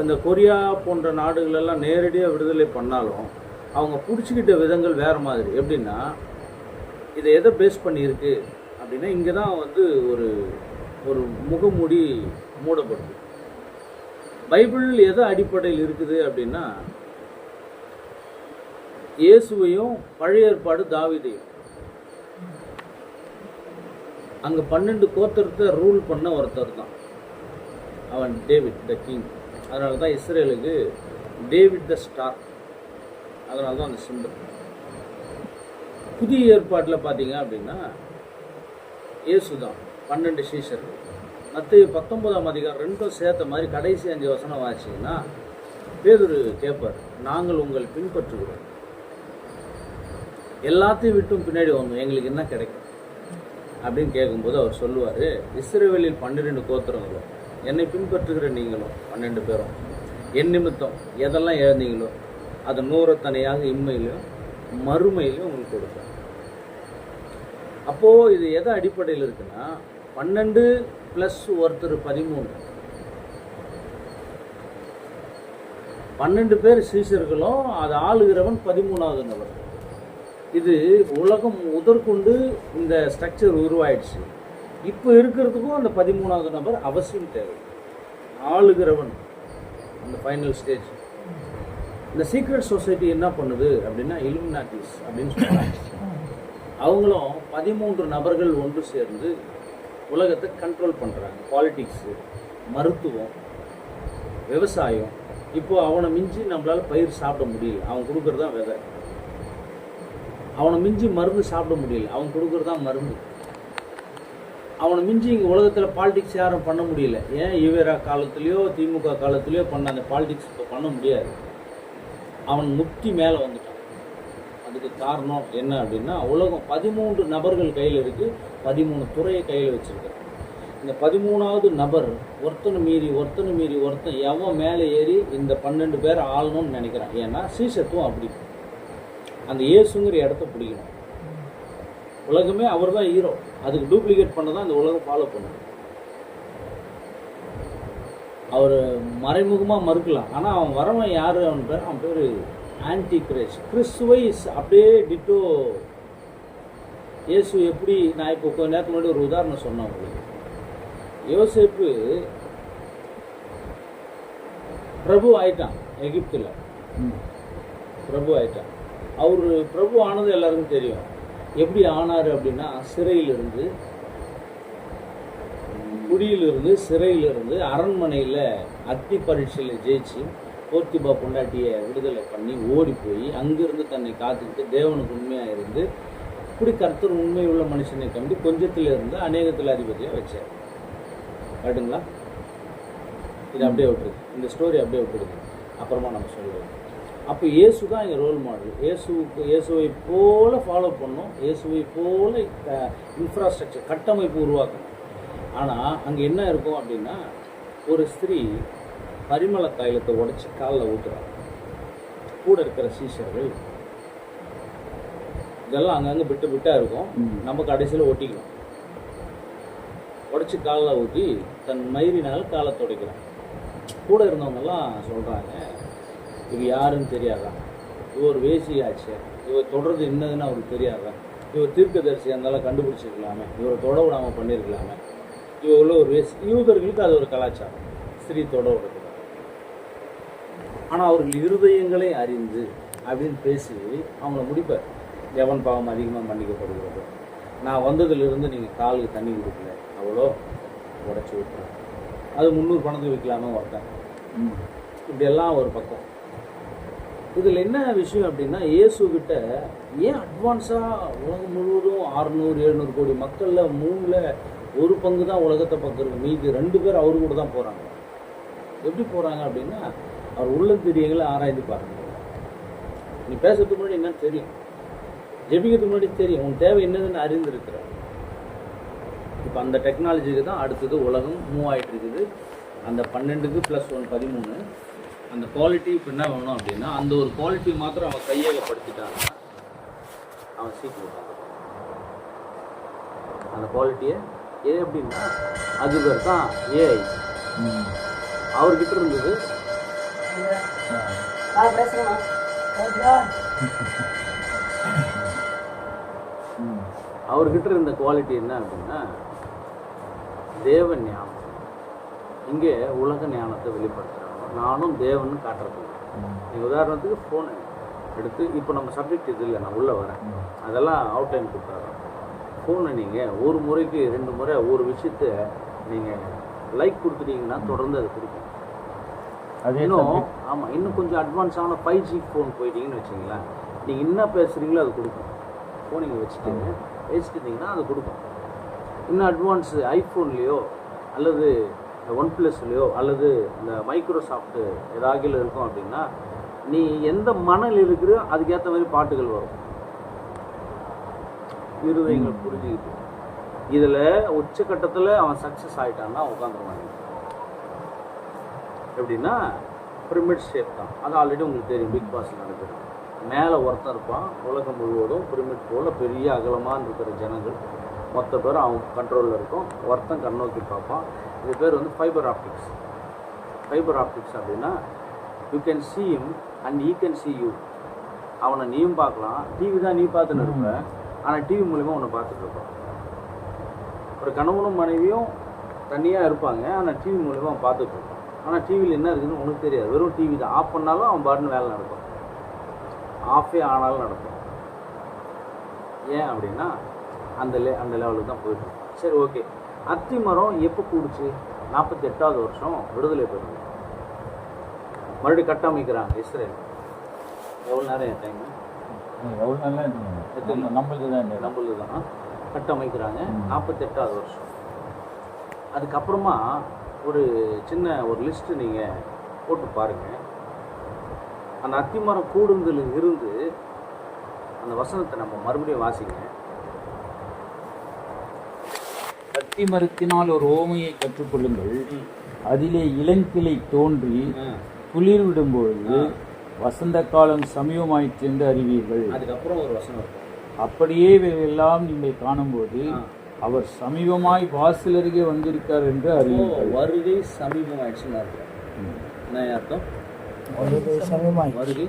இந்த கொரியா போன்ற நாடுகளெல்லாம் நேரடியாக விடுதலை பண்ணாலும் அவங்க பிடிச்சிக்கிட்ட விதங்கள் வேறு மாதிரி. எப்படின்னா, இதை எதை பேஸ் பண்ணியிருக்கு அப்படின்னா, இங்கே தான் வந்து ஒரு ஒரு முகமூடி மூடப்படுது. பைபிள் எதை அடிப்படையில் இருக்குது அப்படின்னா, இயேசுவையும் பழைய ஏற்பாடு தாவீதையும். அங்கே 12 கோத்திரத்தை ரூல் பண்ண ஒருத்தர் தான் அவன், டேவிட் த கிங். அதனால தான் இஸ்ரேலுக்கு டேவிட் த ஸ்டார், அதனால தான் அந்த சிம்பல். புதிய ஏற்பாட்டில் பார்த்தீங்க அப்படின்னா இயேசு தான் 12 சீஷர்கள். மத்திய 19ஆம் அதிகாரம் 2 சேர்த்த மாதிரி கடைசி 5 வசனம் வாசிங்கன்னா பேதுரு கேட்பார், நாங்கள் உங்கள் பின்பற்றுகிறோம், எல்லாத்தையும் விட்டும் பின்னாடி வந்தோம், எங்களுக்கு என்ன கிடைக்கும் அப்படின்னு கேட்கும்போது அவர் சொல்லுவார், இஸ்ரவேலில் 12 கோத்திரங்களும் என்னை பின்பற்றுகிற நீங்களும் 12 பேரும் என் நிமித்தம் எதெல்லாம் இழந்தீங்களோ அதை 100 தனியாக இம்மையிலும் மறுமையிலும் உங்களுக்கு கொடுப்பேன். அப்போது இது எதை அடிப்படையில் இருக்குன்னா, 12 ப்ளஸ் ஒருத்தர் 13, 12 பேர் சீஷர்களும் அதை ஆளுகிறவன் 13ஆவது நபர். இது உலகம் முதற்கொண்டு இந்த ஸ்ட்ரக்சர் உருவாயிடுச்சு. இப்போ இருக்கிறதுக்கும் அந்த 13ஆவது நபர் அவசியம் தேவை, ஆளுகிறவன், அந்த ஃபைனல் ஸ்டேஜ். இந்த சீக்ரெட் சொசைட்டி என்ன பண்ணுது அப்படின்னா, இலுமினாட்டிஸ் அப்படின்னு சொல்கிறாங்க. அவங்களும் 13 நபர்கள் ஒன்று சேர்ந்து உலகத்தை கண்ட்ரோல் பண்ணுறாங்க. பாலிட்டிக்ஸு, மருத்துவம், விவசாயம். இப்போது அவனை மிஞ்சி நம்மளால் பயிர் சாப்பிட முடியல, அவன் கொடுக்குறது தான் விதை. அவனை மிஞ்சி மருந்து சாப்பிட முடியல, அவன் கொடுக்குறது தான் மருந்து. அவனை மிஞ்சி இங்கே உலகத்தில் பாலிடிக்ஸ் யாரும் பண்ண முடியல. ஏன் ஈவேரா காலத்துலேயோ திமுக காலத்துலேயோ பண்ண அந்த பாலிடிக்ஸ் இப்போ பண்ண முடியாது. அவன் முக்தி மேலே வந்துட்டான். அதுக்கு காரணம் என்ன அப்படின்னா, உலகம் 13 நபர்கள் கையில் இருக்குது, 13 துறையை கையில் வச்சுருக்காங்க. இந்த 13ஆவது நபர் ஒருத்தனை மீறி ஒருத்தன் எவன் மேலே ஏறி இந்த 12 பேரை ஆளணும்னு நினைக்கிறான். ஏன்னா சீசத்துவம் அப்படி, அந்த இயேசுங்கிற இடத்த பிடிக்கணும். உலகமே அவர் தான் ஹீரோ, அதுக்கு டூப்ளிகேட் பண்ண தான் இந்த உலகம் ஃபாலோ பண்ணுது. அவர் மறைமுகமாக மறுக்கலாம், ஆனால் அவன் வரவன் யார், அவன் பேர் ஆன்டி கிரைஸ்ட். கிறிஸ்துவை அப்படியே டிட்டோ இயேசு எப்படி. நான் இப்போ கொஞ்ச நேரத்துக்கு முன்னாடி ஒரு உதாரணம் சொன்னேன் உங்களுக்கு. யோசேப்பு பிரபு ஆயிட்டான், எகிப்தில் பிரபு ஆயிட்டான். அவர் பிரபு ஆனது எல்லாருக்கும் தெரியும். எப்படி ஆனார் அப்படின்னா, சிறையிலிருந்து, குடியிலிருந்து, சிறையிலிருந்து அரண்மனையில் அக்னி பரீட்சையில் ஜெயிச்சு போர்த்திபா பொண்டாட்டியை விடுதலை பண்ணி ஓடி போய் அங்கிருந்து தன்னை காத்துக்கிட்டு தேவனுக்கு உண்மையாக இருந்து இப்படி கர்த்தர் உண்மை உள்ள மனுஷனை கண்டு கொஞ்சத்தில் இருந்து அநேகத்தில் அதிபதியாக வச்சார். கரெக்டுங்களா? இது அப்படியே விட்டுருது, இந்த ஸ்டோரி அப்படியே விட்டுருது, அப்புறமா நம்ம சொல்லுவோம். அப்போ இயேசு தான் எங்கள் ரோல் மாடல். இயேசுவை போல ஃபாலோ பண்ணணும், இயேசுவை போல இன்ஃப்ராஸ்ட்ரக்சர் கட்டமைப்பு உருவாக்கணும். ஆனால் அங்கே என்ன இருக்கும் அப்படின்னா, ஒரு ஸ்திரீ பரிமள தைலத்தை உடைச்சி காலில் ஊற்றுறாங்க. கூட இருக்கிற சீஷர்கள் இதெல்லாம் அங்கங்கே விட்டாக இருக்கும், நம்ம கடைசியில் ஒட்டிக்கணும். உடைச்சி காலில் ஊற்றி தன் மயிரினால் காலை துடைக்கிறான். கூட இருந்தவங்கெல்லாம் சொல்கிறாங்க, இது யாருன்னு தெரியாதா, இவர் ஒரு வேசியாச்சு, இவர் தொடர்றது என்னதுன்னு அவருக்கு தெரியாதா, இவர் தீர்க்கதரிசி இருந்தாலும் கண்டுபிடிச்சிருக்கலாமே, இவரை தொட விடாமல் பண்ணியிருக்கலாமே, இவர் உள்ள ஒரு வேசி. யூதர்களுக்கு அது ஒரு கலாச்சாரம், ஸ்திரீ தொட விடுறது. ஆனால் அவர்கள் இருதயங்களை அறிந்து அப்படின்னு பேசி அவங்கள முடிப்பார். எவன் பாவம் அதிகமாக மன்னிக்கப்படுகிறது, நான் வந்ததுலேருந்து நீங்கள் காலுக்கு தண்ணி கொடுக்கல, அவ்வளோ உடச்சி விட்டுறேன், அது 300 பணத்துக்கு விற்கலாமே ஒருத்தன். இப்படியெல்லாம் ஒரு பக்கம். இதில் என்ன விஷயம் அப்படின்னா, இயேசுக்கிட்ட ஏன் அட்வான்ஸாக உலகம் முழுவதும் 600-700 கோடி மக்களில் 1/3 பங்கு தான் உலகத்தை பார்க்குறது, மீதி 2 பேர் அவரு கூட தான் போகிறாங்க. எப்படி போகிறாங்க அப்படின்னா, அவர் உள்ளந்திரியங்களை ஆராய்ந்து பாருங்க. நீ பேசுறதுக்கு முன்னாடி என்னன்னு தெரியும், ஜெபிக்கிறதுக்கு முன்னாடி தெரியும், உன் தேவை என்னதுன்னு அறிந்திருக்கிற. இப்போ அந்த டெக்னாலஜிக்கு தான் அடுத்தது உலகம் மூவ் ஆகிட்டு இருக்குது. அந்த 12க்கு +1 13. அந்த குவாலிட்டி இப்போ என்ன வேணும் அப்படின்னா, அந்த ஒரு குவாலிட்டி மாத்திரம் அவன் கையகப்படுத்திட்டான்னா அவன் சீக்கிரம் அந்த குவாலிட்டியை. அப்படின்னா அது பேர் தான் ஏஐ. அவர்கிட்ட இருந்தது அவர்கிட்ட இருந்த குவாலிட்டி என்ன அப்படின்னா தேவ ஞானம். இங்கே உலக ஞானத்தை வெளிப்படுத்துகிறாங்க. நானும் தேவன் காட்டுறது. நீங்கள் உதாரணத்துக்கு ஃபோன் எடுத்து, இப்போ நம்ம சப்ஜெக்ட் இது இல்லை, நான் உள்ளே வரேன், அதெல்லாம் அவுட்லைன் கொடுத்துறேன். ஃபோனை நீங்கள் ஒரு முறைக்கு 2 முறை ஒரு விஷயத்த நீங்கள் லைக் கொடுத்துட்டீங்கன்னா தொடர்ந்து அது கொடுக்கும். அது இன்னும் ஆமாம், இன்னும் கொஞ்சம் அட்வான்ஸான 5G ஃபோன் போயிட்டீங்கன்னு வச்சிங்களேன், நீங்கள் என்ன பேசுகிறீங்களோ அது கொடுக்கும். ஃபோன் நீங்கள் வச்சுட்டிங்கன்னா அது கொடுக்கும். இன்னும் அட்வான்ஸு ஐஃபோன்லேயோ அல்லது OnePlusலையோ அல்லது இந்த மைக்ரோசாஃப்ட்டு ஏதாவது இருக்கும் அப்படின்னா, நீ எந்த மணல் இருக்கிறோ அதுக்கேற்ற மாதிரி பாட்டுகள் வரும். இருதயங்கள் புரிஞ்சுக்கிட்டு இதில் உச்சக்கட்டத்தில் அவன் சக்ஸஸ் ஆகிட்டான்னா உட்காந்துருவாங்க. எப்படின்னா பிரமிட் ஷேப் தான். அது ஆல்ரெடி உங்களுக்கு தெரியும், பிக் பாஸ் நடக்குது. மேலே ஒருத்தன் இருப்பான், உலகம் முழுவதும் பிரமிட் போல் பெரிய அகலமாக இருக்கிற ஜனங்கள் மொத்த பேர் அவன் கண்ட்ரோலில் இருக்கும். ஒருத்தன் கண்ணோக்கி பார்ப்பான். இது பேர் வந்து ஃபைபர் ஆப்டிக்ஸ். ஃபைபர் ஆப்டிக்ஸ் அப்படின்னா you can see him and he can see you. அவனை நீயும் பார்க்கலாம், டிவி தான் நீ பார்த்துன்னு இருப்ப, ஆனால் டிவி மூலிமா உன்னை பார்த்துட்டு இருப்பான். ஒரு கணவனும் மனைவியும் தனியாக இருப்பாங்க, ஆனால் டிவி மூலிமா அவன் பார்த்துட்டு இருப்பான். ஆனால் டிவியில் என்ன இருக்குதுன்னு உனக்கு தெரியாது, வெறும் டிவி தான். ஆஃப் பண்ணாலும் அவன் பாட்டுன்னு வேலை நடக்கும், ஆஃபே ஆனாலும் நடக்கும். ஏன் அப்படின்னா அந்த லெவலுக்கு தான் போயிட்டு. சரி, ஓகே. அத்தி மரம் எப்போ கூடுச்சு? 48வது வருஷம் விடுதலை பெறுது. மறுபடியும் கட்டமைக்கிறாங்க இஸ்ரேல். எவ்வளோ நேரம் டைம்? எவ்வளோ நேரம்? நம்மளுது தான் கட்டமைக்கிறாங்க. 48வது வருஷம். அதுக்கப்புறமா ஒரு சின்ன ஒரு லிஸ்ட்டு நீங்கள் போட்டு பாருங்கள். அந்த அத்திமரம் கூடுதல் இருந்து அந்த வசனத்தை நம்ம மறுபடியும் வாசிங்க. அத்தி மரத்தினால் ஒரு ஓமையை கற்றுக்கொள்ளுங்கள். அதிலே இளங்கிளை தோன்றி துளிர் விடும்பொழுது வசந்த காலம் சமீபமாயிற்று என்று அறிவீர்கள். அதுக்கப்புறம் ஒரு வசனம் இருக்கும். அப்படியே இவையெல்லாம் நீங்கள் காணும்போது அவர் சமீபமாய் வாசல் அருகே வந்திருக்கார் என்று அறிவீர்கள். வருகை சமீபமாயிடுச்சுன்னு அர்த்தம். என்ன அர்த்தம்? வருகை சமீபமாயிடுச்சு.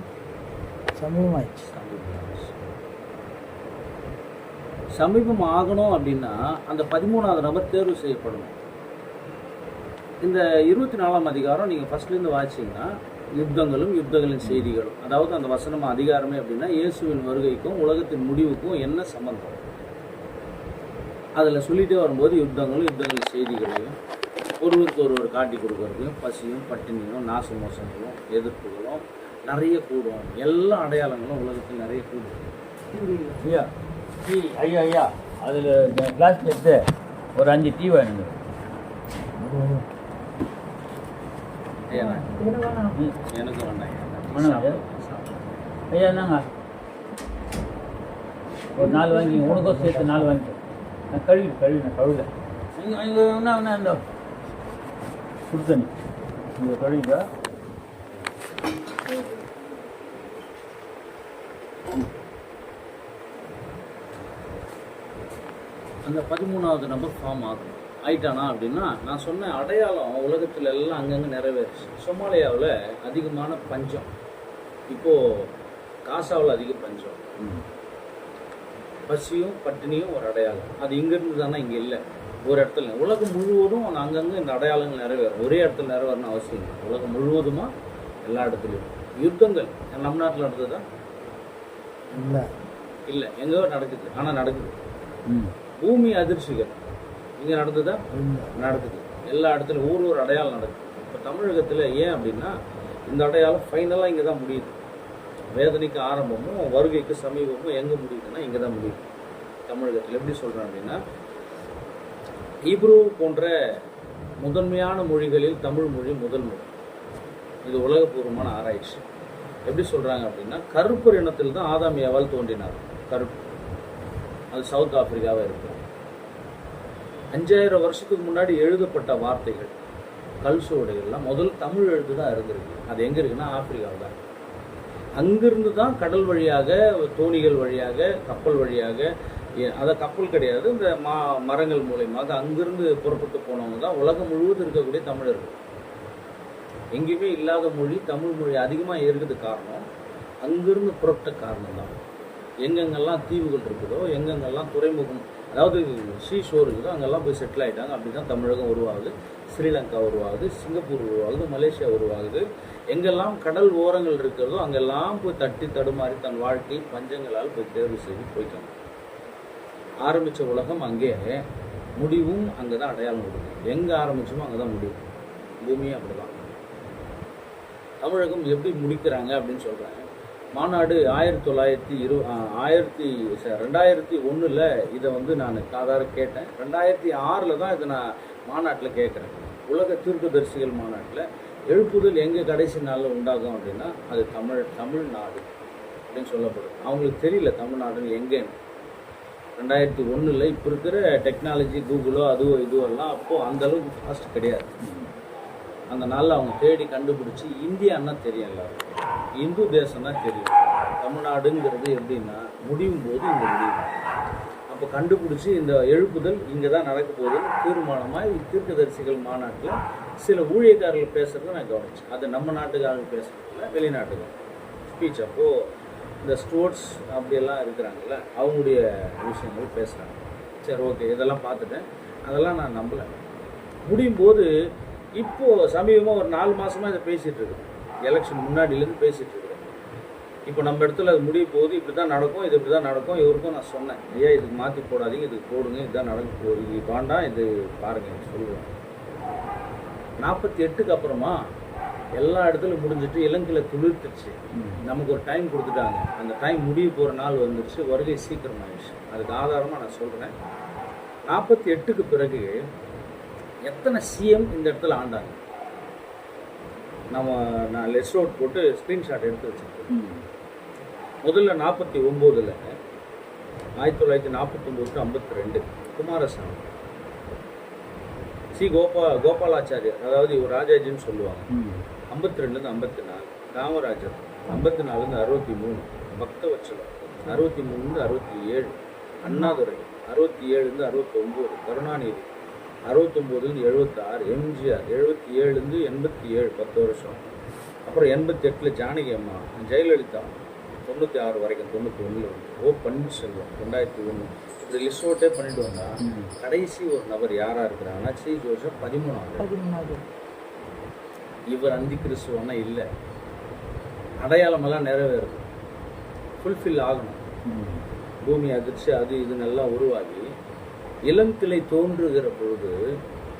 சமீபம் ஆகணும் அப்படின்னா அந்த 13வது நபர் தேர்வு செய்யப்படணும். இந்த 24ஆம் அதிகாரம் நீங்கள் ஃபர்ஸ்ட்லேருந்து வாசிங்கன்னா யுத்தங்களும் யுத்தங்களின் செய்திகளும், அதாவது அந்த வசனம் அதிகாரமே அப்படின்னா இயேசுவின் வருகைக்கும் உலகத்தின் முடிவுக்கும் என்ன சம்பந்தம் அதில் சொல்லிகிட்டே வரும்போது யுத்தங்களும் யுத்தங்களின் செய்திகளையும் ஒருவருக்கு ஒருவர் காட்டி கொடுக்கறதையும் பசியும் பட்டினியும் நாச மோசங்களும் எதிர்ப்புகளும் நிறைய கூடும். எல்லா அடையாளங்களும் உலகத்தில் நிறைய கூடும். ஐயா ஐயா அதில் கிளாஸ் எடுத்து ஒரு 5 டீ வேணுங்க. எனக்கு வேண்டாம் ஐயா. என்னங்க ஒரு 4 வாங்கி, உனக்கும் சேர்த்து 4 வாங்கி. நான் கழுவினேன் கழுவில இங்கே என்ன இந்த சுடுதண்ணி இங்கே கழுவிக்கா. அந்த 13வது நம்பர் ஃபார்ம் ஆகும். ஆயிட்டானா அப்படின்னா நான் சொன்ன அடையாளம் உலகத்தில் எல்லாம் அங்கங்கே நிறைவேறுச்சு. சொமாலியாவில் அதிகமான பஞ்சம், இப்போது காசாவில் அதிக பஞ்சம், பசியும் பட்டினியும் ஒரு அடையாளம். அது இங்கேருந்து தானே இங்கே இல்லை, ஒரு இடத்துல உலகம் முழுவதும் அங்கங்கே இந்த அடையாளங்கள் நிறைவேறும். ஒரே இடத்துல நிறைவேறணும் அவசியம் இல்லை, உலகம் முழுவதுமாக எல்லா இடத்துலையும். யுத்தங்கள் நம்ம நாட்டில் நடந்ததா? இல்லை, எங்கேயோ நடக்குது, ஆனால் நடக்குது. பூமி அதிர்ச்சிகள் இங்கே நடந்ததா? நடக்குது. எல்லா இடத்துலையும் ஒரு அடையாளம் நடக்குது. இப்போ தமிழகத்தில் ஏன் அப்படின்னா இந்த அடையாளம் ஃபைனலாக இங்கே தான் முடியுது. வேதனைக்கு ஆரம்பமும் வருகைக்கு சமீபமும் எங்கே முடியுதுன்னா இங்கே தான் முடியுது தமிழகத்தில். எப்படி சொல்கிறேன் அப்படின்னா, ஹீப்ரு போன்ற முதன்மையான மொழிகளில் தமிழ் மொழி முதல் மொழி. இது உலகப்பூர்வமான ஆராய்ச்சி. எப்படி சொல்கிறாங்க அப்படின்னா, கருப்பர் இனத்தில் தான் ஆதாம் ஏவாள் தோன்றினார். கருப்பு, அது சவுத் ஆப்பிரிக்காவாக இருக்கும். 5000 வருஷத்துக்கு முன்னாடி எழுதப்பட்ட வார்த்தைகள், கல் சுவடுகள்லாம் முதல் தமிழ் எழுத்து தான் இருந்திருக்கு. அது எங்கே இருக்குன்னா ஆப்பிரிக்காவில் தான். அங்கிருந்து தான் கடல் வழியாக, தோணிகள் வழியாக, கப்பல் வழியாக, அதை கப்பல் கிடையாது, இந்த மரங்கள் மூலயமாக அங்கிருந்து புறப்பட்டு போனவங்க தான் உலகம் முழுவதும் இருக்கக்கூடிய தமிழர்கள். எங்கேயுமே இல்லாத மொழி தமிழ் மொழி அதிகமாக இருக்கிறதுக்கு காரணம் அங்கிருந்து புறப்பட்ட காரணம் தான். எங்கெங்கெல்லாம் தீவுகள் இருக்குதோ, எங்கெங்கெல்லாம் துறைமுகம், அதாவது சீ ஷோர் இருக்குதோ, அங்கெல்லாம் போய் செட்டில் ஆகிட்டாங்க. அப்படி தான் தமிழகம் உருவாகுது, ஸ்ரீலங்கா உருவாகுது, சிங்கப்பூர் உருவாகுது, மலேசியா உருவாகுது. எங்கெல்லாம் கடல் ஓரங்கள் இருக்கிறதோ அங்கெல்லாம் போய் தட்டி தடுமாறி தன் வாழ்க்கை பஞ்சங்களால் போய் தேர்வு செய்து போயிட்டாங்க. ஆரம்பித்த உலகம் அங்கே, முடிவும் அங்கே தான் அடையாளம் கொடுக்கும். எங்கே ஆரம்பிச்சோமோ அங்கே தான் முடியும். பூமியும் அப்படி தான். தமிழகம் எப்படி முடிக்கிறாங்க அப்படின்னு சொல்கிறாங்க. மாநாடு 2001 இதை வந்து நான் காதார கேட்டேன். 2006 தான் இதை நான் மாநாட்டில் கேட்குறேன். உலக தீர்க்கதரிசிகள் மாநாட்டில் எழுப்புதல் எங்கே கடைசி நாளில் உண்டாகும் அப்படின்னா அது தமிழ்நாடு அப்படின்னு சொல்லப்படுது. அவங்களுக்கு தெரியல தமிழ்நாடுன்னு எங்கேன்னு. 2001 இப்போ இருக்கிற டெக்னாலஜி கூகுளோ அதுவோ இதுவெல்லாம் அப்போது அந்தளவுக்கு ஃபாஸ்ட் கிடையாது. அந்த நாளில் அவங்க தேடி கண்டுபிடிச்சி இந்தியான்னா தெரியும், எல்லாரும் இந்து தேசம் தான் தெரியும். தமிழ்நாடுங்கிறது எப்படின்னா முடியும் போது இங்கே முடியும். அப்போ கண்டுபிடிச்சி இந்த எழுப்புதல் இங்கே தான் நடக்க போகுதுன்னு தீர்மானமாக தீர்க்கதரிசிகள் மாநாட்டில் சில ஊழியக்காரர்கள் பேசுகிறத நான் கவனிச்சேன். அது நம்ம நாட்டுக்காரர்கள் பேசுகிறதில்ல, வெளிநாட்டுகள் ஸ்பீச். அப்போது இந்த ஸ்டோர்ஸ் அப்படியெல்லாம் இருக்கிறாங்கல்ல, அவங்களுடைய விஷயங்கள் பேசுகிறாங்க. சரி, ஓகே, இதெல்லாம் பார்த்துட்டேன். அதெல்லாம் நான் நம்பலை. முடியும் போது இப்போது சமீபமாக ஒரு 4 மாதமாக இதை பேசிகிட்டு இருக்கேன். எலெக்ஷன் முன்னாடியிலேருந்து பேசிகிட்டு இருக்கிறேன். இப்போ நம்ம இடத்துல அது முடிய போகுது, இப்படி தான் நடக்கும், இது இப்படி தான் நடக்கும். இவருக்கும் நான் சொன்னேன், ஐயா இதுக்கு மாற்றி போடாதீங்க, இதுக்கு போடுங்க, இதுதான் நடக்க போகுது, இது வேண்டாம், இது பாருங்கள் சொல்லுவேன். 48க்கு அப்புறமா எல்லா இடத்துலையும் முடிஞ்சிட்டு இலங்கையில் துளிர்த்துச்சு. நமக்கு ஒரு டைம் கொடுத்துட்டாங்க. அந்த டைம் முடிய போகிற நாள் வந்துருச்சு. வருகை சீக்கிரம் ஆயிடுச்சு. அதுக்கு ஆதாரமாக நான் சொல்கிறேன். 48க்கு பிறகு எத்தனை சிஎம் இந்த இடத்துல ஆண்டாங்க? நான் லெஸ் அவுட் போட்டு ஸ்க்ரீன்ஷாட் எடுத்து வச்சுருக்கேன். முதல்ல 49 1949 52 குமாரசாமி, கோபாலாச்சாரியர், அதாவது இவர் ராஜாஜின்னு சொல்லுவாங்க, 52 54 காமராஜர், 54 63 பக்தவச்சலம், 63 67 அண்ணாதுரை, 67 69 கருணாநிதி, 69 76 எம்ஜிஆர், 77 87 10 வருஷம். அப்புறம் 88 ஜானகி அம்மா, ஜெயலலிதா 96 வரைக்கும், 91 ஓ பன்னீர்செல்வம் 2001. இப்படி லிஸ்ட் அவுட்டே பண்ணிட்டு வந்தா கடைசி ஒரு நபர் யாரா இருக்கிறாங்கன்னா சி ஜோசப் 13வது. இவர் அந்தி கிறிஸ்துவனா இல்லை, அடையாளமெல்லாம் நிறைவேறுது, ஃபுல்ஃபில் ஆகணும். பூமி அதிர்ச்சி அது இது நல்லா உருவாகி இளம் கிளை தோன்றுகிற பொழுது,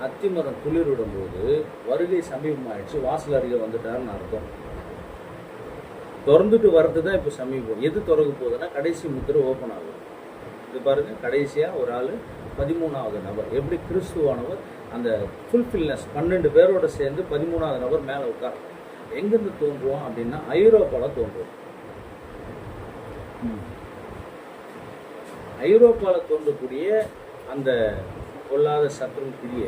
அத்திமரம் துளிர்விடும் போது வருகை சமீபமாயிடுச்சு, வாசல் அருகே வந்துட்டாருன்னு அர்த்தம். திறந்துட்டு வர்றது தான் இப்போ சமீபம். எது திறக்க போகுதுன்னா கடைசி முத்திரை ஓப்பன் ஆகும். இது பாருங்க, கடைசியாக ஒரு ஆள் 13வது நபர். எப்படி கிறிஸ்துவானவர் அந்த ஃபுல்ஃபில்னஸ் 12 பேரோட சேர்ந்து 13வது நபர் மேலே உட்கார். எங்கேருந்து தோன்றுவோம் அப்படின்னா ஐரோப்பாவில் தோன்றுவோம். ஐரோப்பாவில் தோன்றக்கூடிய அந்த கொல்லாத சத்துரு கிரிய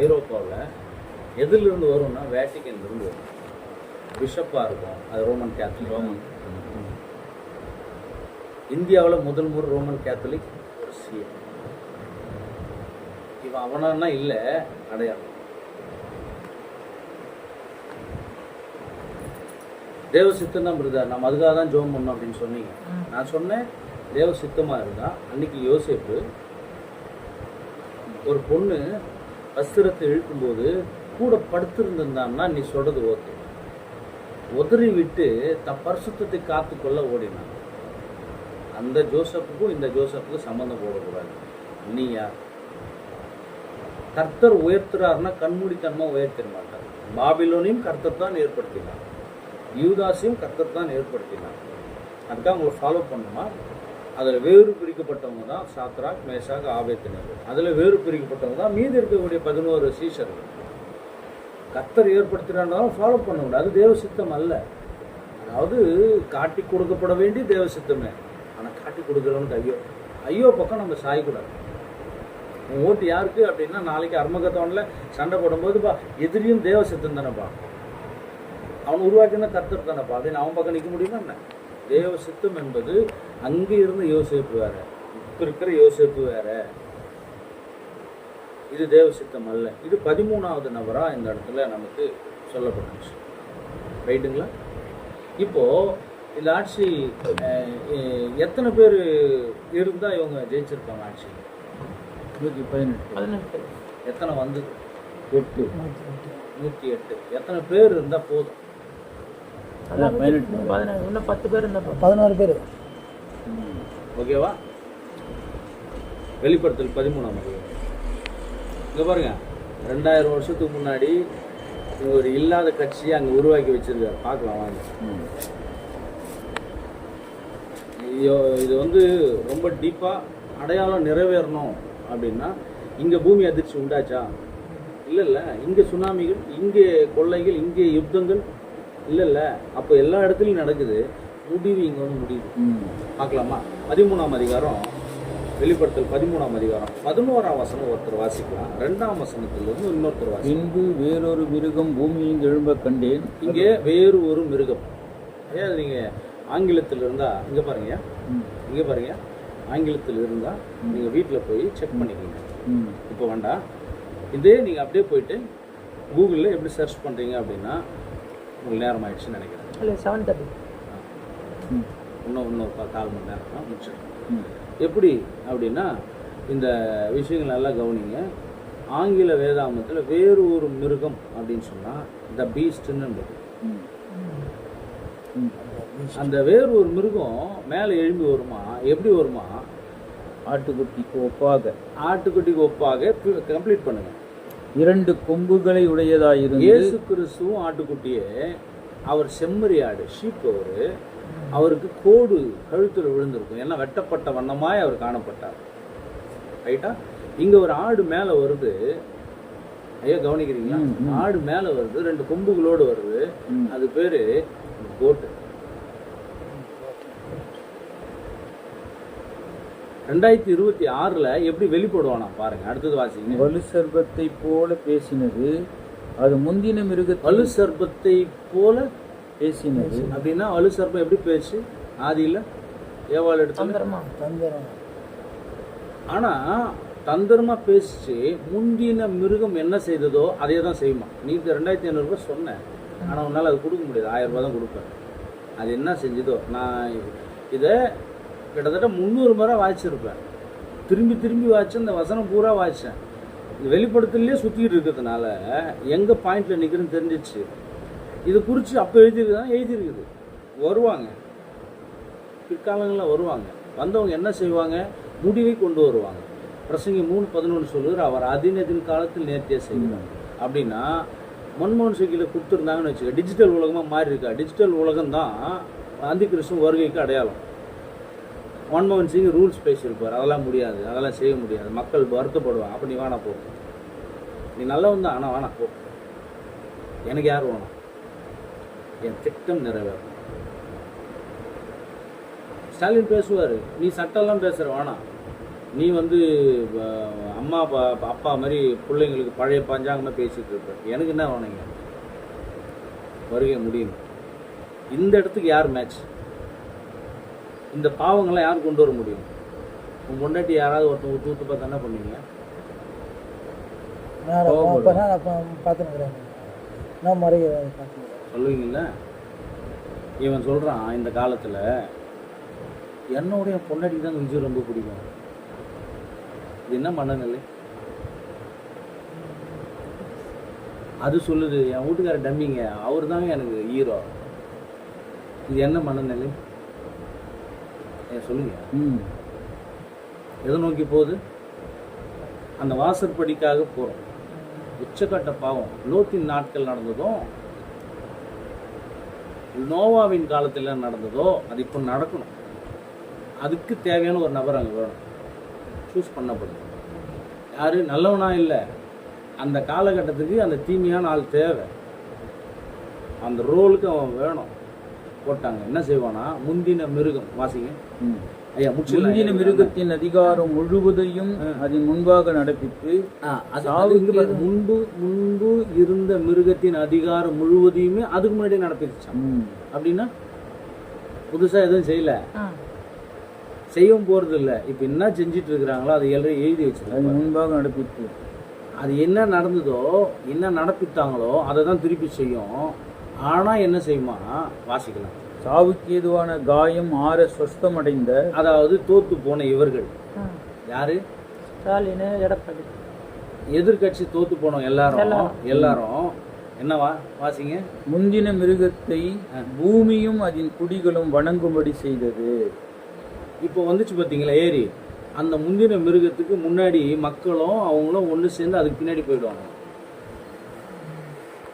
ஐரோப்பாவில் எதிலிருந்து வரும்னா வேட்டிக்கன்லேருந்து வரும். பிஷப்பாக இருக்கும், அது ரோமன் கேத்தலிக். இந்தியாவில் முதல் முறை ரோமன் கேத்தலிக் ஒரு சிஎம். இவன் அவனா இல்லை, அடையாளம். தேவ சித்தம் தான் பிரதர், நம்ம அதுக்காக தான் ஜோம் பண்ணோம் அப்படின்னு சொன்னீங்க. நான் சொன்னேன் தேவ சித்தமாக இருந்தா. அன்னைக்கு யோசேப்பு ஒரு பொண்ணு வஸ்திரத்தை இழுக்கும்போது கூட படுத்திருந்தான்னா நீ சொல்றது ஓகே. உதறி விட்டு தன் பரிசுத்தத்தை காத்துக்கொள்ள ஓடினான். அந்த ஜோசப்புக்கும் இந்த ஜோசப்புக்கும் சம்பந்தம் போடக்கூடாது. நீ யார்? கர்த்தர் உயர்த்துறாருன்னா கண்மூடித்தனமாக உயர்த்திட மாட்டார். பாபிலோனையும் கர்த்தர் தான் ஏற்படுத்தினார், யூதாசையும் கர்த்தர் தான் ஏற்படுத்தினார். அதுக்காக அவங்களை ஃபாலோ பண்ணுமா? அதில் வேறு பிரிக்கப்பட்டவங்க தான் சாத்ராக், மேஷாக், ஆபேத்நேகோ. அதில் வேறு பிரிக்கப்பட்டவங்க தான் மீதி இருக்கக்கூடிய 11 சீஷர்கள். கர்த்தர் ஏற்படுத்தினாலும் ஃபாலோ பண்ண முடியாது. அது தேவ சித்தம் அல்ல. அதாவது காட்டி கொடுக்கப்பட வேண்டிய தேவ சித்தமே. ஆனால் காட்டி கொடுக்குறவனுக்கு ஐயோ பக்கம் நம்ம சாயக்கூடாது. உன் ஓட்டு யாருக்கு அப்படின்னா நாளைக்கு அர்மகத்தவனில் சண்டை போடும்போதுப்பா எதிரியும் தேவ சித்தம் தானேப்பா, அவன் உருவாக்கினா கர்த்தர் தானேப்பா அப்படின்னு அவன் பக்கம் நிற்க முடியுமா என்ன? தேவ சித்தம் என்பது அங்கே இருந்த யோசேப்பு வேற, இப்போ இருக்கிற யோசேப்பு வேற. இது தேவ சித்தம் அல்ல. இது 13வது நபராக இந்த இடத்துல நமக்கு சொல்லப்பட்டுச்சு. ரைட்டுங்களா? இப்போது இந்த ஆட்சி எத்தனை பேர் இருந்தால் இவங்க ஜெயிச்சிருப்பாங்க ஆட்சி? 118. எத்தனை வந்து 8. 108. எத்தனை பேர் இருந்தால் போதும்? அதான் 18. இன்னும் 10 பேர் இருந்தால் 11 பேர். ஓகேவா? வெளிப்படுத்தல் 13ஆம் அதிகாரம். இங்கே பாருங்க, 2000 வருஷத்துக்கு முன்னாடி இங்க ஒரு இல்லாத கட்சியை அங்கே உருவாக்கி வச்சிருக்காரு. பார்க்கலாம் வாங்க. இது வந்து ரொம்ப டீப்பாக அடையாளம் நிறைவேறணும் அப்படின்னா இங்கே பூமி அதிர்ச்சி உண்டாச்சா? இல்லை. இங்கே சுனாமிகள், இங்கே கொள்ளைகள், இங்கே யுத்தங்கள் இல்லைல்ல. அப்போ எல்லா இடத்துலையும் நடக்குது. முடிவு இங்கே வந்து முடியுது. பார்க்கலாமா? 13ஆம் அதிகாரம், வெளிப்படுத்தல் 13ஆம் அதிகாரம் 11ஆம் வசனம் ஒருத்தர் வாசிக்கலாம். 2ஆம் வசனத்திலிருந்து இன்னொருத்தர் வாசி. பின்பு வேறொரு மிருகம் பூமியில் எழும்ப கண்டேன். இங்கே வேறு ஒரு மிருகம். ஏன் நீங்கள் ஆங்கிலத்தில் இருந்தால் இங்கே பாருங்க, இங்கே பாருங்க, ஆங்கிலத்தில் இருந்தால் நீங்கள் வீட்டில் போய் செக் பண்ணிக்கோங்க. இப்போ வேண்டாம், இதே நீங்கள் அப்படியே போயிட்டு கூகுளில் எப்படி சர்ச் பண்ணுறீங்க அப்படின்னா உங்களுக்கு நேரம் ஆயிடுச்சுன்னு நினைக்கிறேன். இல்லை 7:30. இன்னும் 4 மணி நேரம் தான் முடிச்சிடும். எப்படி அப்படின்னா இந்த விஷயங்கள் நல்லா கவனிங்க. ஆங்கில வேதாமத்தில் வேறு ஒரு மிருகம் அப்படின்னு சொன்னால் த பீஸ்ட்ன்னு. அந்த வேறு ஒரு மிருகம் மேலே எழும்பி வருமா? எப்படி வருமா? ஆட்டுக்குட்டிக்கு ஒப்பாக. ஆட்டுக்குட்டிக்கு ஒப்பாக. கம்ப்ளீட் பண்ணுங்க. 2 கொம்புகளை உடையதாயிருந்து. இயேசு கிறிஸ்துவும் ஆட்டுக்குட்டியே. அவர் செம்மறி ஆடு, ஷீப். அவருக்கு கோடு கழுத்தில் விழுந்திருக்கும். ஏன்னா வெட்டப்பட்ட வண்ணமாய் அவர் காணப்பட்டார். ரைட்டா? இங்கே ஒரு ஆடு மேலே வருது. ஐயா கவனிக்கிறீங்களா? ஆடு மேலே வருது, 2 கொம்புகளோடு வருது. அது பேர் கோட்டு. 2026 எப்படி வெளிப்படுவானா பாருங்க. அடுத்தது வாசிங்க. வலு சர்பத்தை போல பேசினது, அது முந்தின மிருகத்தை. வலு சர்பத்தை போல பேசினது அப்படின்னா வலு சர்பம் எப்படி பேசு? ஆதியில் ஏவாள் எடுத்து தந்திரமா. ஆனா தந்திரமா பேசிச்சு. முந்தின மிருகம் என்ன செய்ததோ அதே தான் செய்யுமா. நீ 2500 ரூபாய் சொன்னேன், ஆனா உன்னால அது கொடுக்க முடியாது. 1000 ரூபாய் தான் கொடுப்பேன். அது என்ன செஞ்சதோ. நான் இதை கிட்டத்தட்ட 300 முறை வாய்ச்சிருப்பேன். திரும்பி வாய்ச்சேன். இந்த வசனம் பூரா வாய்ச்சேன். இது வெளிப்படுத்தலே சுற்றிக்கிட்டு இருக்கிறதுனால எங்கே பாயிண்டில் நிற்கிறேன்னு தெரிஞ்சிச்சு. இது குறித்து அப்போ எழுதியிருக்குது. வருவாங்க, பிற்காலங்களில் வருவாங்க. வந்தவங்க என்ன செய்வாங்க? முடிவை கொண்டு வருவாங்க. பிரசங்கி 3:11 சொல்லுகிற அவர் அதினதின் காலத்தில் நேர்த்தியாக செய்கிறாங்க. அப்படின்னா மன்மோகன் சிங்கில் கொடுத்துருந்தாங்கன்னு வச்சுக்க, டிஜிட்டல் உலகமாக மாறி இருக்கா. டிஜிட்டல் உலகம் தான் அந்தி கிறிஸ்துவ வருகைக்கு அடையாளம். மன்மோகன் சிங் ரூல்ஸ் பேசியிருப்பார். அதெல்லாம் முடியாது, அதெல்லாம் செய்ய முடியாது, மக்கள் வருத்தப்படுவாங்க. அப்போ நீ வேணா போ, நீ நல்லவன் தான், ஆனால் வேணா போ, எனக்கு யார் வேணும், என் திட்டம் நிறைவேறும். ஸ்டாலின் பேசுவார், நீ சட்டம்லாம் பேசுகிற வேணாம், நீ வந்து அம்மா அப்பா மாதிரி பிள்ளைங்களுக்கு பழைய பஞ்சாங்கமாக பேசிகிட்டு இருப்ப, எனக்கு என்ன வேணுங்க, வருகை முடியும். இந்த இடத்துக்கு யார் மேட்ச்? இந்த பாவங்கள்லாம் யார் கொண்டு வர முடியும்? உன் பொண்டாட்டி யாராவது ஒருத்தன் ஊற்று பார்த்தா என்ன பண்ணுவீங்க? சொல்லுவீங்கல்ல. இவன் சொல்கிறான், இந்த காலத்தில் என்னோடைய பொண்டாட்டி தான் விஜய் ரொம்ப பிடிக்கும். இது என்ன மனநிலை? அது சொல்லுது, என் வீட்டுக்கார டம்மிங்க, அவர் தாங்க எனக்கு ஹீரோ. இது என்ன மனநிலை? சொல்லுங்க. எதை நோக்கி போகுது? அந்த வாசற்படிக்காக போகிறோம். உச்சக்கட்ட பாவம். லோத்தின் நாட்கள் நடந்ததும் நோவாவின் காலத்தில் நடந்ததோ அது இப்போ நடக்கணும். அதுக்கு தேவையான ஒரு நபர் அங்கே வேணும், சூஸ் பண்ணப்படுது. யாரு? நல்லவனா இல்லை, அந்த காலகட்டத்துக்கு அந்த தீமையான ஆள் தேவை. அந்த ரோலுக்கு அவன் வேணும். போட்டாங்க. என்ன செய்வானா? முந்தின மிருகம். வாசிங்க ஐயா. முந்தின மிருகத்தின் அதிகாரம் முழுவதையும் அதன் முன்பாக நடப்பித்து, முன்பு இருந்த மிருகத்தின் அதிகாரம் முழுவதையுமே அதுக்கு முன்னாடி நடப்பிச்சான். அப்படின்னா புதுசா எதுவும் செய்யல, செய்யவும் போறது இல்லை. இப்ப என்ன செஞ்சிட்டு இருக்கிறாங்களோ அதை எல்லாரும் எழுதி வச்சிருக்காங்க. முன்பாக நடப்பித்து அது என்ன நடந்ததோ, என்ன நடப்பித்தாங்களோ அதை தான் திருப்பி செய்யும். ஆனால் என்ன செய்யுமா, வாசிக்கலாம். சாவுக்கு ஏதுவான காயம் ஆற சொஸ்தமடைந்த, அதாவது தோத்து போன இவர்கள் யாரு? ஸ்டாலின், எடப்பாடி, எதிர்கட்சி தோத்து போனோம் எல்லாரும் என்னவா வாசிங்க. முந்தின மிருகத்தை பூமியும் அதன் குடிகளும் வணங்கும்படி செய்தது. இப்போ வந்துச்சு பார்த்தீங்களா ஏரி, அந்த முந்தின மிருகத்துக்கு முன்னாடி மக்களும் அவங்களும் ஒன்று சேர்ந்து அதுக்கு பின்னாடி போயிடுவாங்க.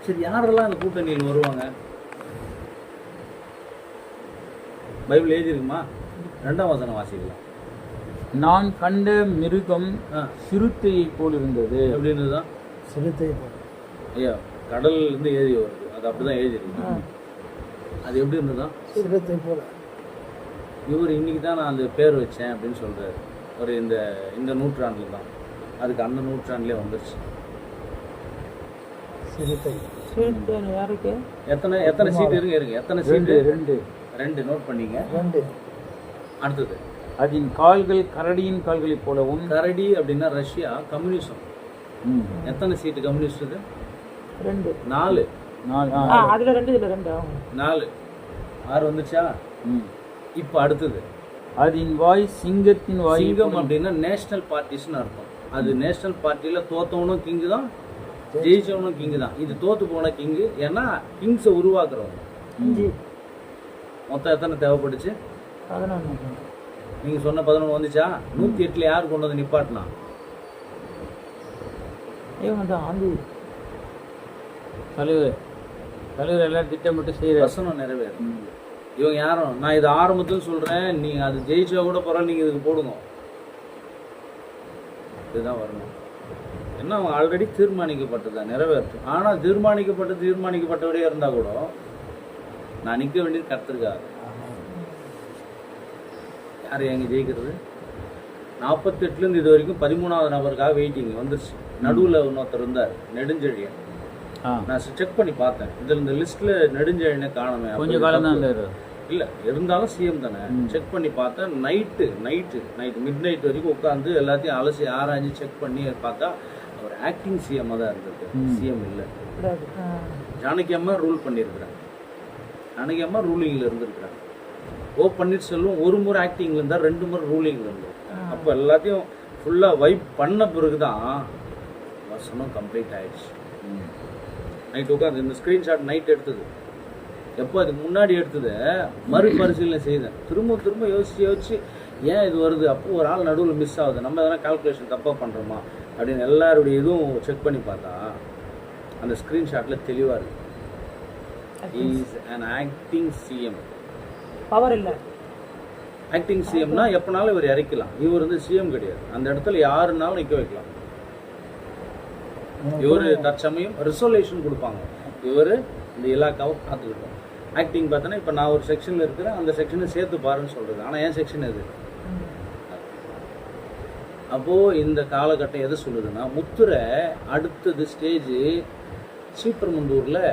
சரி, யாரெல்லாம் அந்த கூட்டணியில் வருவாங்க? பைபிள் எழுதிருக்குமா? 2ஆம் வசனம் வாசிக்கலாம். நான் கண்ட மிருகம் சிறுத்தையை போல் இருந்தது. எப்படின்னு தான் சிறுத்தை போல. ஐயா, கடல்ல இருந்து எழுதி வருது, அது அப்படிதான் எழுதிருக்கு. அது எப்படி இருந்ததுதான்? சிறுத்தை போல. இவர் இன்னைக்கு தான் நான் அந்த பேர் வச்சேன் அப்படின்னு சொல்றாரு. ஒரு இந்த நூற்றாண்டில் தான், அதுக்கு அந்த நூற்றாண்டுலேயே வந்துருச்சு. சிறுத்தை. சிறுத்தை யாருக்கு? எத்தனை சீட்டு இருக்கு? எத்தனை சீட்டு? 2 நோட் பண்ணிங்க. 2. அடுத்தது, அதன் கால்கள் கரடியின் கால்களைப் போலவும். கரடி அப்படின்னா ரஷ்யா கம்யூனிசம். எத்தனை சீட்டு கம்யூனிஸ்ட்? 2. 4. அதுல 2, இதுல 2. 4. 6 வந்துச்சா? இப்போ அடுத்தது, அதன் வாய் சிங்கத்தின் வாய். சிங்கம் அப்படின்னா நேஷனல் பார்ட்டிஸ்னு அர்த்தம். அது நேஷனல் பார்ட்டியில் தோத்தவனும் கிங்கு தான், ஜெயிச்சவனும் கிங்கு தான். இது தோத்து போன கிங்கு. ஏன்னா கிங்ஸை உருவாக்குறவங்க. மொத்தம் எத்தனை தேவைப்பட்டுச்சு? 11. நீங்க சொன்ன 11 வந்துச்சா? 108ல் யார் கொண்டு வந்து நிப்பாட்டினா? இவங்க தான் ஆந்தி தலைவர் எல்லாம் திட்டமிட்டு செய்யற வசனம் நிறைவேறும். இவங்க யாரும், நான் இது ஆரம்பத்தில் சொல்றேன், நீங்க அது ஜெயிச்சா கூட பரவாயில்ல, நீங்க இதுக்கு போடுங்க, இதுதான் வரணும். என்ன, அவங்க ஆல்ரெடி தீர்மானிக்கப்பட்டதா நிறைவேற்றும். ஆனால் தீர்மானிக்கப்பட்டபடியே இருந்தா கூட நான் நிற்க வேண்டியது கர்த்தருக்காக. யார் எங்க ஜெயிக்கிறது? 48லேருந்து இது வரைக்கும் 13ஆவது நபருக்காக வெயிட்டிங் வந்துருச்சு. நடுவில் இன்னொருத்தர் இருந்தார், நெடுஞ்செழியன். நான் செக் பண்ணி பார்த்தேன், இதில் இந்த லிஸ்ட்டில் நெடுஞ்செழியனை காணுமே. கொஞ்சம் காலம் தான் இல்லை, இருந்தாலும் சிஎம் தானே. செக் பண்ணி பார்த்தேன், நைட்டு மிட் நைட் வரைக்கும் உட்காந்து எல்லாத்தையும் அலசி ஆராய்ஞ்சு செக் பண்ணி பார்த்தா அவர் ஆக்டிங் சிஎம்மாக தான் இருந்தது, சிஎம் இல்லை. ஜானகி அம்மா ரூல் பண்ணியிருக்கிறாங்க, ஜானகி அம்மா ரூலிங்கில் இருந்திருக்கிறாங்க. ஓ பன்னீர்செல்வம் ஒரு முறை ஆக்டிங்கில் இருந்தால், 2 முறை ரூலிங்கில் இருந்தார். அப்போ எல்லாத்தையும் ஃபுல்லாக வைப் பண்ண பிறகு தான் வசனம் கம்ப்ளீட் ஆயிடுச்சு. நைட் உட்காந்து இந்த ஸ்க்ரீன்ஷாட் நைட் எடுத்தது, எப்போ அதுக்கு முன்னாடி எடுத்தது மறுபரிசீலனை செய்தேன். திரும்ப யோசிச்சு ஏன் இது வருது, அப்போ ஒரு ஆள் நடுவில் மிஸ் ஆகுது, நம்ம எதனா கால்குலேஷன் தப்பாக பண்ணுறோமா அப்படின்னு எல்லாருடைய இதுவும் செக் பண்ணி பார்த்தா அந்த ஸ்க்ரீன்ஷாட்டில் தெளிவாக இருக்குது. Is an acting CM. Power இல்லை. ஆக்டிங் சிஎம்னா எப்போனாலும் இவர் இறக்கலாம். இவர் வந்து சிஎம் கிடையாது, அந்த இடத்துல யாருனாலும் நிற்க வைக்கலாம். இவர் தற்சமயம் ரிசொல்யூஷன் கொடுப்பாங்க, இவர் இந்த இலாக்காவை பார்த்துக்கிட்டோம். ஆக்டிங் பார்த்தோன்னா இப்போ நான் ஒரு செக்ஷனில் இருக்கிறேன், அந்த செக்ஷனை சேர்த்து பாருன்னு சொல்கிறது. ஆனால் என் செக்ஷன் எது? அப்போது இந்த காலகட்டம் எதை சொல்லுதுன்னா, முத்துரை அடுத்தது ஸ்டேஜ் ஸ்ரீபெரும்புதூரில்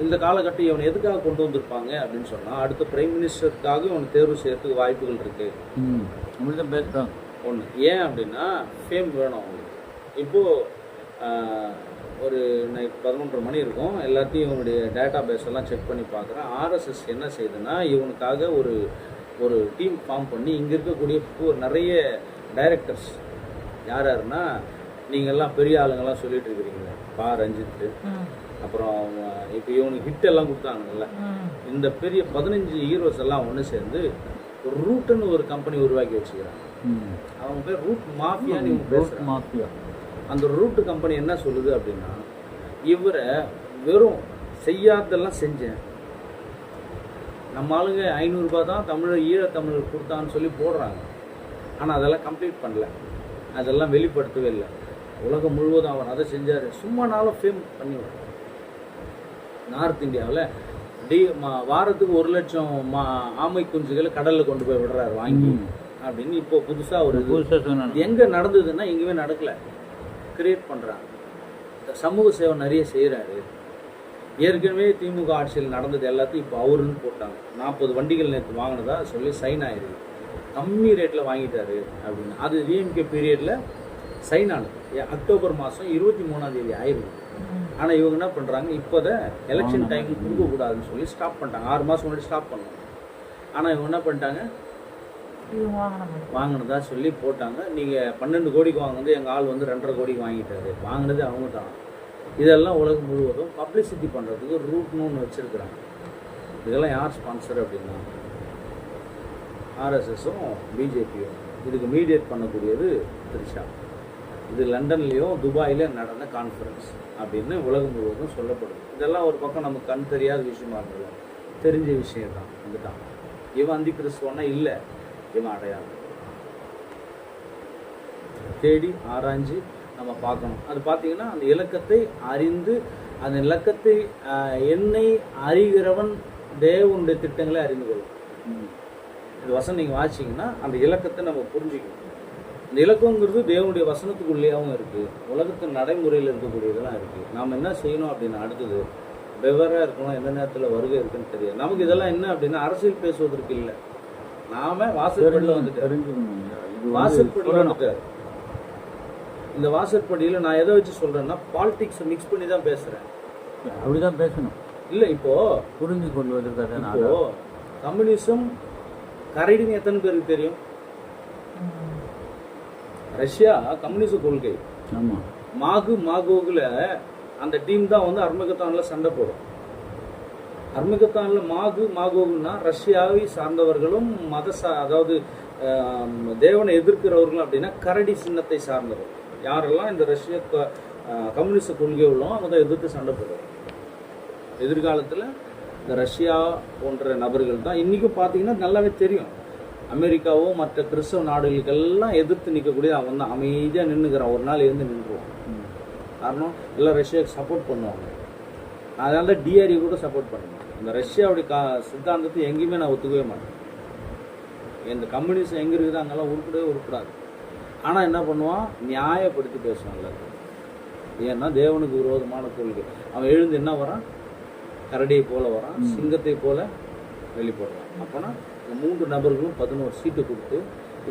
இந்த காலகட்டம் இவனை எதுக்காக கொண்டு வந்திருப்பாங்க அப்படின்னு சொன்னால், அடுத்த பிரைம் மினிஸ்டருக்காக இவனை தேர்வு செய்யறதுக்கு வாய்ப்புகள் இருக்குது. ஒன்று ஏன் அப்படின்னா ஃபேம் வேணும் அவங்களுக்கு. இப்போது ஒரு நைட் 11:30 மணி இருக்கும், எல்லாத்தையும் இவனுடைய டேட்டா பேஸ் எல்லாம் செக் பண்ணி பார்க்குறேன். ஆர்எஸ்எஸ் என்ன செய்யுதுன்னா, இவனுக்காக ஒரு டீம் ஃபார்ம் பண்ணி இங்கே இருக்கக்கூடிய நிறைய டைரக்டர்ஸ் யாருன்னா, நீங்கள்லாம் பெரிய ஆளுங்கள்லாம் சொல்லிட்டு இருக்கிறீங்க, பா ரஞ்சித், அப்புறம் இப்போ இவனுக்கு ஹிட் எல்லாம் கொடுத்தாங்கல்ல, இந்த பெரிய 15 ஹீரோஸ் எல்லாம் ஒன்று சேர்ந்து ஒரு ரூட்டுன்னு ஒரு கம்பெனி உருவாக்கி வச்சுக்கிறாங்க. அவங்க பேர் ரூட் மாஃபியான்னு இவங்க பேசுகிறாங்க. அந்த ரூட்டு கம்பெனி என்ன சொல்லுது அப்படின்னா, இவரை வெறும் செய்யாதெல்லாம் செஞ்சேன், நம்ம ஆளுங்க 500 ரூபாய் தான் ஈழத்தமிழர் கொடுத்தான்னு சொல்லி போடுறாங்க. ஆனால் அதெல்லாம் கம்ப்ளீட் பண்ணல, அதெல்லாம் வெளிப்படுத்தவே இல்லை. உலகம் முழுவதும் அவர் அதை செஞ்சார். சும்மானாலும் ஃபேம் பண்ணிவிடும். நார்த் இந்தியாவில் வாரத்துக்கு 1 லட்சம் ஆமை குஞ்சுகளை கடலில் கொண்டு போய் விடுறாரு வாங்கி அப்படின்னு இப்போ புதுசாக ஒரு எங்கே நடந்ததுன்னா எங்கேயுமே நடக்கலை, கிரியேட் பண்ணுறாங்க. சமூக சேவை நிறைய செய்கிறாரு. ஏற்கனவே திமுக ஆட்சியில் நடந்தது எல்லாத்தையும் இப்போ அவருன்னு போட்டாங்க. 40 வண்டிகள் நேற்று வாங்கினதா சொல்லி சைன் ஆயிருக்கு, கம்மி ரேட்டில் வாங்கிட்டாரு அப்படின்னு. அது டிஎம்கே பீரியடில் சைன் ஆனது. அக்டோபர் மாதம் 23ஆம் தேதி ஆயிருக்கு. ஆனால் இவங்க என்ன பண்ணுறாங்க, இப்போதை எலெக்ஷன் டைம் கொடுக்கக்கூடாதுன்னு சொல்லி ஸ்டாப் பண்ணிட்டாங்க. 6 மாதம் முன்னாடி ஸ்டாப் பண்ணோம். ஆனால் இவங்க என்ன பண்ணிட்டாங்க, வாங்கினதா சொல்லி போட்டாங்க. நீங்கள் 12 கோடிக்கு வாங்கினது எங்கள் ஆள் வந்து 2.5 கோடிக்கு வாங்கிட்டாரு. வாங்கினது அவங்க தான். இதெல்லாம் உலகம் முழுவதும் பப்ளிசிட்டி பண்ணுறதுக்கு ரூட்னு ஒன்று வச்சுருக்குறாங்க. இதெல்லாம் யார் ஸ்பான்சர் அப்படின்னா ஆர்எஸ்எஸும் பிஜேபியும். இதுக்கு மீடியேட் பண்ணக்கூடியது த்ரிஷா. இது லண்டன்லேயும் துபாயிலையும் நடந்த கான்ஃபரன்ஸ் அப்படின்னு உலகம் முழுவதும் சொல்லப்படுது. இதெல்லாம் ஒரு பக்கம் நமக்கு கண் தெரியாத விஷயமா இருந்தது, தெரிஞ்ச விஷயம் தான். வந்துட்டான் இவன் அந்தி கிறிஸ்துவனா இல்லை, இவன் அடையாளம் தேடி ஆராய்ஞ்சு நம்ம பார்க்கணும். அது பார்த்தீங்கன்னா அந்த இலக்கத்தை அறிந்து அந்த இலக்கத்தை என்னை அறிகிறவன் தேவனுடைய திட்டங்களை அறிந்து கொள்ளும். இந்த வசனம் நீங்கள் வாசிங்கன்னா அந்த இலக்கத்தை நம்ம புரிஞ்சுக்கணும். இந்த இலக்கங்கிறது தேவனுடைய வசனத்துக்குள்ளேயாகவும் இருக்குது, உலகத்தின் நடைமுறையில் இருக்கக்கூடியதெல்லாம் இருக்குது. நாம் என்ன செய்யணும் அப்படின்னா அடுத்தது வெவ்வேறாக இருக்கணும், எந்த நேரத்தில் வருகை இருக்குன்னு தெரியாது நமக்கு. இதெல்லாம் என்ன அப்படின்னா அரசியல் பேசுவதற்கு இல்லை. நாம வாசற்படியில் வந்துட்டார். இந்த வாசற்படியில் நான் எதை வச்சு சொல்றேன்னா பாலிடிக்ஸை மிக்ஸ் பண்ணி தான் பேசுறேன். அப்படிதான் பேசணும். இல்லை இப்போ புரிஞ்சு கொள்வதற்காக இப்போ கம்யூனிசம் கரடின்னு எத்தனை பேருக்கு தெரியும்? ரஷ்யா கம்யூனிச கொள்கை. ஆமாம். மாகோகில் அந்த டீம் தான் வந்து அர்மகத்தானில் சண்டை போடும். அர்மகத்தானில் மாகோகுன்னா ரஷ்யாவை சார்ந்தவர்களும் அதாவது தேவனை எதிர்க்கிறவர்களும் அப்படின்னா கரடி சின்னத்தை சார்ந்தவர்கள். யாரெல்லாம் இந்த ரஷ்ய கம்யூனிஸ்ட் கொள்கை உள்ளோம் அவங்க தான் எதிர்த்து சண்டை போடுவாங்க. எதிர்காலத்தில் இந்த ரஷ்யா போன்ற நபர்கள் தான் இன்றைக்கும் பார்த்தீங்கன்னா நல்லாவே தெரியும். அமெரிக்காவோ மற்ற கிறிஸ்தவ நாடுகளுக்கெல்லாம் எதிர்த்து நிற்கக்கூடிய அவன் தான் அமைதியாக நின்றுக்கிறான். ஒரு நாள் இருந்து நின்றுவான். காரணம் எல்லாம் ரஷ்யாவுக்கு சப்போர்ட் பண்ணுவாங்க. அதனால தான் டிஆர்இ கூட சப்போர்ட் பண்ணுவேன். இந்த ரஷ்யாவுடைய சித்தாந்தத்தை எங்கேயுமே நான் ஒத்துக்கவே மாட்டேன். இந்த கம்யூனிஸ்ட் எங்கே இருக்குது அங்கெல்லாம் உருப்படவே உருப்படாது. ஆனால் என்ன பண்ணுவான், நியாயப்படுத்தி பேசுவான்ல. ஏன்னா தேவனுக்கு விரோதமான கொள்கை. அவன் எழுந்து என்ன வரான், கரடியை போல வரான், சிங்கத்தை போல வெளிப்படுறான். அப்போனா இந்த 3 நபர்களும் 11 சீட்டு கொடுத்து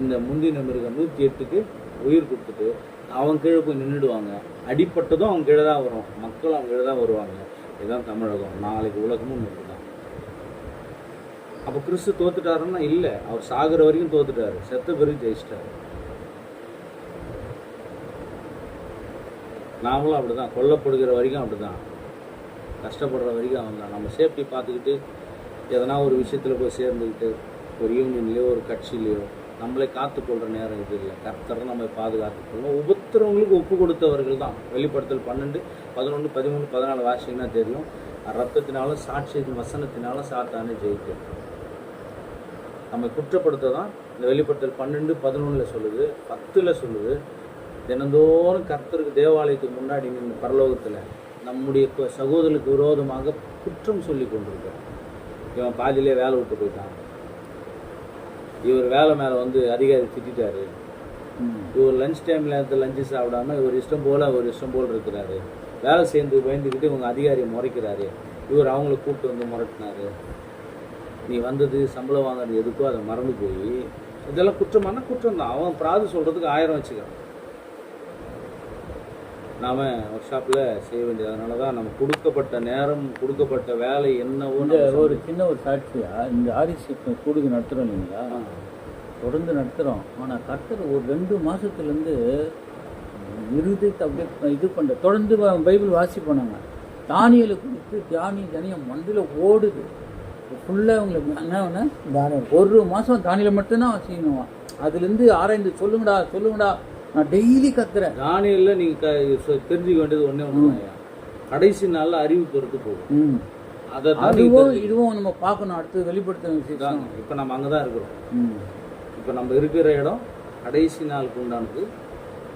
இந்த முந்தின மிருகம் 108க்கு உயிர் கொடுத்துட்டு அவன் கீழே போய் நின்றுடுவாங்க. அடிப்பட்டதும் அவன் கீழே தான் வரும், மக்கள் அவங்க கீழே தான் வருவாங்க. இதுதான் தமிழகம். நாளைக்கு உலகமும் இருக்குதான். அப்போ கிறிஸ்து தோத்துட்டாருன்னா இல்லை, அவர் சாகிற வரைக்கும் தோத்துட்டாரு, செத்த பிறகு ஜெயிச்சிட்டாரு. நாமளும் அப்படிதான், கொல்லப்படுகிற வரைக்கும் அப்படிதான், கஷ்டப்படுற வரைக்கும் அவன் தான். நம்ம சேஃப்டி பார்த்துக்கிட்டு எதனா ஒரு விஷயத்தில் போய் சேர்ந்துக்கிட்டு ஒரு யூனியன்லேயோ ஒரு கட்சியிலையோ நம்மளை காத்துக்கொள்கிற நேரம் இது இல்லை. கர்த்தரை நம்ம பாதுகாத்துக்கொள்ளணும். ஒவ்வொருத்தரவங்களுக்கு ஒப்பு கொடுத்தவர்கள் தான். வெளிப்படுத்தல் 12, 11, 13, 14 வாசிங்கன்னா தெரியும். ரத்தத்தினாலும் சாட்சியத்தின் வசனத்தினாலும் சாத்தானே ஜெயிக்கும். நம்ம குற்றப்படுத்த தான் இந்த வெளிப்படுத்தல் 12, 11 சொல்லுது, 10 சொல்லுது. தினந்தோறும் கர்த்தருக்கு தேவாலயத்துக்கு முன்னாடி நின்று பரலோகத்தில் நம்முடைய சகோதரர்களுக்கு விரோதமாக குற்றம் சொல்லி கொண்டிருக்கிறோம். இவன் பாதியிலே வேலை விட்டு போயிட்டான், இவர் வேலை மேலே வந்து அதிகாரி திட்டாரு, இவர் லஞ்ச் டைம் நேரத்தில் லஞ்சு சாப்பிடாம இவர் இஷ்டம் போல் இருக்கிறாரு, வேலை சேர்ந்து பயந்துக்கிட்டு இவங்க அதிகாரியை முறைக்கிறாரு, இவர் அவங்கள கூப்பிட்டு வந்து முறைட்டினாரு, நீ வந்தது சம்பளம் வாங்குறது எதுக்கோ அதை மறந்து போய் இதெல்லாம் குற்றமான குற்றம் தான். அவன் பிராது சொல்கிறதுக்கு 1000 வச்சுக்கிறான். நாம் ஒர்க் ஷாப்பில் செய்ய வேண்டியது. அதனால தான் நம்ம கொடுக்கப்பட்ட நேரம் கொடுக்கப்பட்ட வேலை என்னவோ. ஒரு சின்ன ஒரு சாட்சியாக இந்த ஆரிசி கூடுகு நடத்துகிறோம் இல்லைங்களா, தொடர்ந்து நடத்துகிறோம். ஆனால் கர்த்தர் ஒரு 2 மாதத்துலேருந்து இருதயத்தை அப்படியே இது பண்ணுற தொடர்ந்து பைபிள் வாசி போனாங்க. தானியலை குறித்து தானியம் மண்டில் ஓடுது ஃபுல்லாக. உங்களுக்கு என்ன தானியம் 1 மாதம் தானியில் மட்டும்தான் வாசிக்கணும். அதுலேருந்து ஆராய்ந்து சொல்லுங்கடா நான் டெய்லி கத்துறேன். தானியல்ல நீங்கள் தெரிஞ்சுக்க வேண்டியது ஒன்று, கடைசி நாளில் அறிவு பொறுத்து போகும். இதுவும் நம்ம பார்க்கணும். அடுத்து வெளிப்படுத்த விஷயம். இப்போ நம்ம அங்கே தான் இருக்கிறோம். இப்போ நம்ம இருக்கிற இடம் கடைசி நாளுக்கு உண்டானது.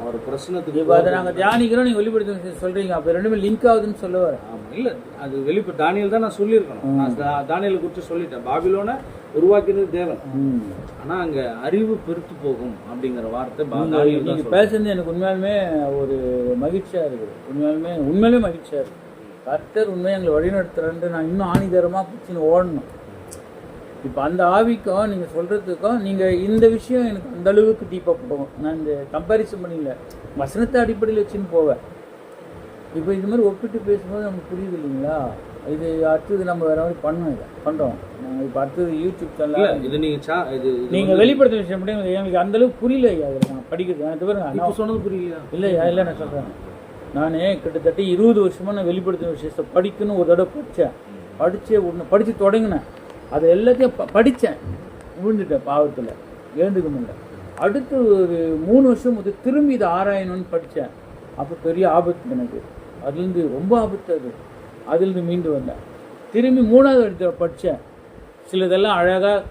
அவர் பிரச்சனத்துக்கு அதை நாங்கள் தியானிக்கிறோம், நீங்கள் வெளிப்படுத்த சொல்கிறீங்க. அப்போ 2மே லிங்க் ஆகுதுன்னு சொல்லுவார். ஆமாம், இல்லை அது தானியல் தான் நான் சொல்லியிருக்கணும். நான் தானியலை குறித்து சொல்லிட்டேன். பாபிலோனை உருவாக்கினது தேவன். ஆனால் அங்கே அறிவு பெருத்து போகும் அப்படிங்கிற வார்த்தை நீங்கள் பேசுறது எனக்கு உண்மையாலுமே ஒரு மகிழ்ச்சியாக இருக்குது. உண்மையாலுமே மகிழ்ச்சியாக இருக்குது. கர்த்தர் உண்மையை எங்களை வழிநடத்துறேன்ட்டு நான் இன்னும் ஆணிதரமாக பிடிச்சின்னு ஓடணும். இப்போ அந்த ஆவிக்கும் நீங்கள் சொல்கிறதுக்கும் நீங்கள் இந்த விஷயம் எனக்கு அந்த அளவுக்கு டீப்பாக போகும். நான் இந்த கம்பேரிசன் பண்ணிக்கல. வசனத்தை அடிப்படையில் வச்சுன்னு போவேன். இப்போ இது மாதிரி ஒப்பிட்டு பேசும்போது நமக்கு புரியுது இல்லைங்களா? இது அடுத்தது நம்ம வேற மாதிரி பண்ணுறோம். நாங்கள் இப்போ அடுத்தது யூடியூப் சேனல் இது நீங்கள் வெளிப்படுத்த விஷயம் மட்டும் எங்களுக்கு அந்தளவுக்கு புரியல ஐயா. அதில் நான் படிக்கிறது எனக்கு தவிர இப்போ சொன்னது புரியலையா? இல்லை நான் சொல்கிறேன். நான் கிட்டத்தட்ட 20 வருஷமாக நான் வெளிப்படுத்தின விஷயத்தை படிக்கணும் ஒரு தடவை படித்து தொடங்கினேன். அது எல்லாத்தையும் படித்தேன், விழுந்துட்டேன் பாவத்தில், எழுந்துக்க முடியல. அடுத்து ஒரு 3 வருஷம் முதல் திரும்பி இதை ஆராயணும்னு படித்தேன். அப்போ பெரிய ஆபத்து எனக்கு, அதுலேருந்து ரொம்ப ஆபத்து. அதுலேருந்து மீண்டு வந்தேன். திரும்பி 3வது இடத்துல படித்தேன். சிலதெல்லாம் அழகாக